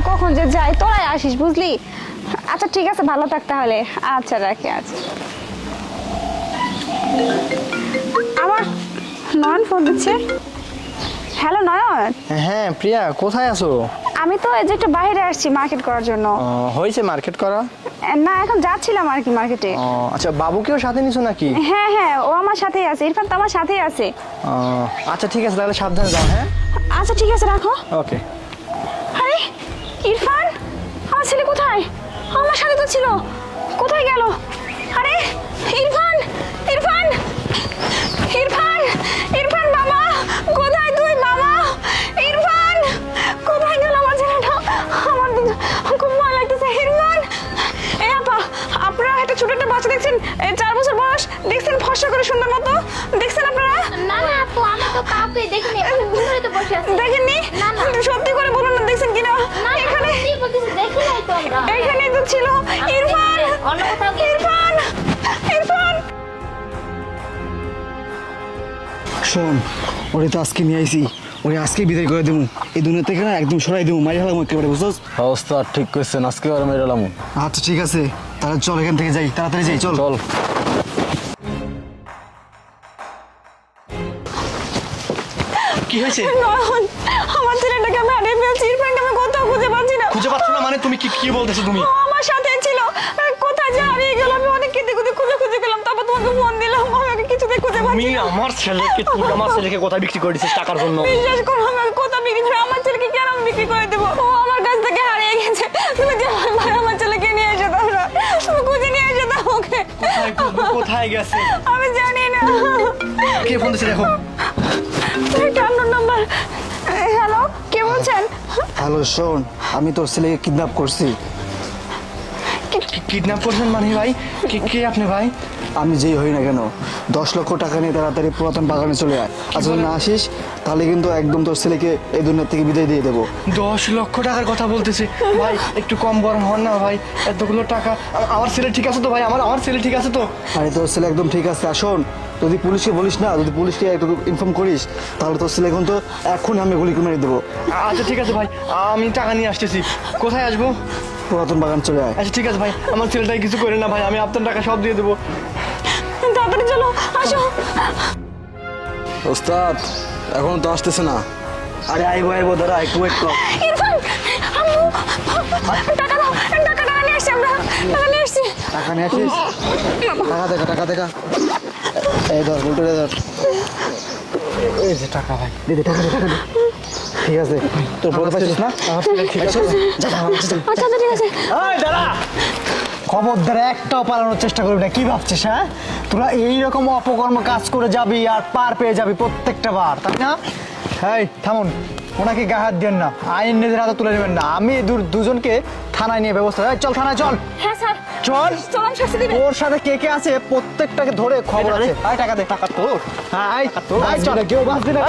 কখন যে যাই, তোরাই আসিস বুঝলি। আচ্ছা ঠিক আছে, ভালো থাক তাহলে। আচ্ছা রাখি। আচ্ছা আবার নয়ন ফোন দিচ্ছে। হ্যালো নয়ন। হ্যাঁ প্রিয়া, কোথায় আছো? আমি তো এই যে একটু বাইরে আসছি মার্কেট করার জন্য। হয়েছে মার্কেট করা? না, এখন যাচ্ছিলাম আর কি মার্কেটে। আচ্ছা, বাবুকেও সাথে নিছো নাকি? হ্যাঁ হ্যাঁ, ও আমার সাথেই আছে, ইরফান তো আমার সাথেই আছে। আচ্ছা ঠিক আছে, তাহলে সাবধানে যাও। হ্যাঁ আচ্ছা ঠিক আছে, রাখো। ওকে। আরে ইরফান, আমার ছেলে কোথায়? আমার সাথে তো ছিল, কোথায় গেল? আরে ইরফান, ইরফান, ইরফান, ইরফান বাবা, কোথায় তুই বাবা? ইরফান, কোথায় গেল আমার ছেলেটা? আমার খুব ভয় লাগতেছে। ইরফান, এই আপা, আপনারা একটা ছোট একটা বাচ্চা দেখছেন, 4 বছর বয়স, দেখছেন ফর্সা করে সুন্দর মতো, দেখছেন আপনারা? না না আপু, আমি তো কাউকে দেখিনি, ঘরে তো বসে আছি। দেখেননি? না না, সত্যি করে বলুন না, দেখছেন কিনা? এখানে দেখি নাই তো আমরা। এইখানেই তো ছিল। ইরফান, অন্য কোথাও গেছি। ইরফান, ইরফান। শোন, ওরে তো আজকে নিয়ে আইছি, ওরে আজকে বিদায় করে দেবো এই দুনিয়া থেকে, না একদম সরাই দেবো, মারি ফেলাম একেবারে, বুঝছস? অবস্থা ঠিক করছেন, আজকে আর মেরালাম। আচ্ছা ঠিক আছে, তাহলে চল এখান থেকে যাই, তাড়াতাড়ি যাই, চল চল। কি হয়েছে? নয়ন, আমার ছেলেটাকে আমি হারিয়ে ফেলছি। ইরফানকে আমি কোথাও খুঁজে পাচ্ছি না। খুঁজে পাচ্ছ না মানে? তুমি কি বলতেছো তুমি? ও আমার সাথে ছিল, কোথায় যে হারিয়ে গেল আমি অনেক কেঁদে কুঁদে খুঁজে গেলাম, তারপর তোমাকে ফোন দিলাম, আমি ওকে কিছুতেই খুঁজে পাচ্ছি না। আমার ছেলেকে কোথায় বিক্রি করে দিছিস টাকার জন্য? বিশ্বাস করো, আমি ওকে কোথাও বিক্রি করে, আমার ছেলেকে কেন আমি বিক্রি করে দেবো? ও আমার কাছ থেকে হারিয়ে গেছে। তুমি যে আমার ছেলেকে নিয়ে এসে দাও না, তুমি খুঁজে নিয়ে এসে দাও ওকে। কোথায় গেছে? আমি জানি না। কে ফোন দিছে দেখো। কেমন নাম্বার? হ্যালো, কে বলছেন? হ্যালো শোন, আমি তোর ছেলেকে কিডন্যাপ করছি। কিডন্যাপ করছেন মানে ভাই? কে আপনি ভাই? আমি যেই হই না কেন, 10 লক্ষ টাকা নিয়ে তাড়াতাড়ি পুরাতন বাগানে চলে আয়। আর যদি না আসিস তাহলে কিন্তু একদম তোর ছেলেকে এই দুনিয়া থেকে বিদায় দিয়ে দেবো। 10 লক্ষ টাকার কথা বলতেছে ভাই, একটু কম গরম হন না ভাই। এতগুলো টাকা, আমার ছেলে ঠিক আছে তো ভাই? আমার ছেলে ঠিক আছে তো? আরে তোর ছেলে একদম ঠিক আছে। আর শোন, যদি পুলিশকে বলিস না, যদি পুলিশকে একটু ইনফর্ম করিস, তাহলে তোর ছেলে কিন্তু এখন আমি গুলি করে মেরে দেবো। আচ্ছা ঠিক আছে ভাই, আমি টাকা নিয়ে আসতেছি। কোথায় আসবো? পুরাতন বাগান চলে আয়। আচ্ছা ঠিক আছে ভাই, আমার ছেলেটাই কিছু করে না ভাই, আমি আপনার টাকা সব দিয়ে দেবো। তাড়াতাড়ি চলো, আসো। ওস্তাদ এখন তো আসতেছে না। আরে আইবো দাঁড়া, একটু ওয়েট কর। ইরফান, আম্মু, টাকা দাও, টাকা নিয়ে আসছি আমরা, টাকা নিয়ে আসছি। টাকা নিয়ে আসিস? টাকা দেখা। এই ধর, উল্টো ধর। এই যে টাকা ভাই। দে টাকা দে। ঠিক আছে, তোর বড় পাইছিস না? ঠিক আছে। আচ্ছা ঠিক আছে। দাঁড়া, খবরদার একটাও পালানোর চেষ্টা করবি না। কি ভাবছিস? হ্যাঁ, তোরা এইরকম অপকর্ম কাজ করে যাবি আর পার পেয়ে যাবি প্রত্যেকটা বার, তাই না? হ্যাঁ থামুন, ওনাকে গায়ে হাত দেন না, আইন নিজের হাতে তুলে নেবেন না। আমি দুজনকে থানায় নিয়ে ব্যবস্থা। চল থানায় চল। হ্যাঁ স্যার, চল। চলুন শাস্তি দিবেন। ওর সাথে কে আছে প্রত্যেকটাকে ধরে খবর আছে। আয় টাকা দে। টাকা তোর? হ্যাঁ আয় চল, কেউ বাঁচবি না।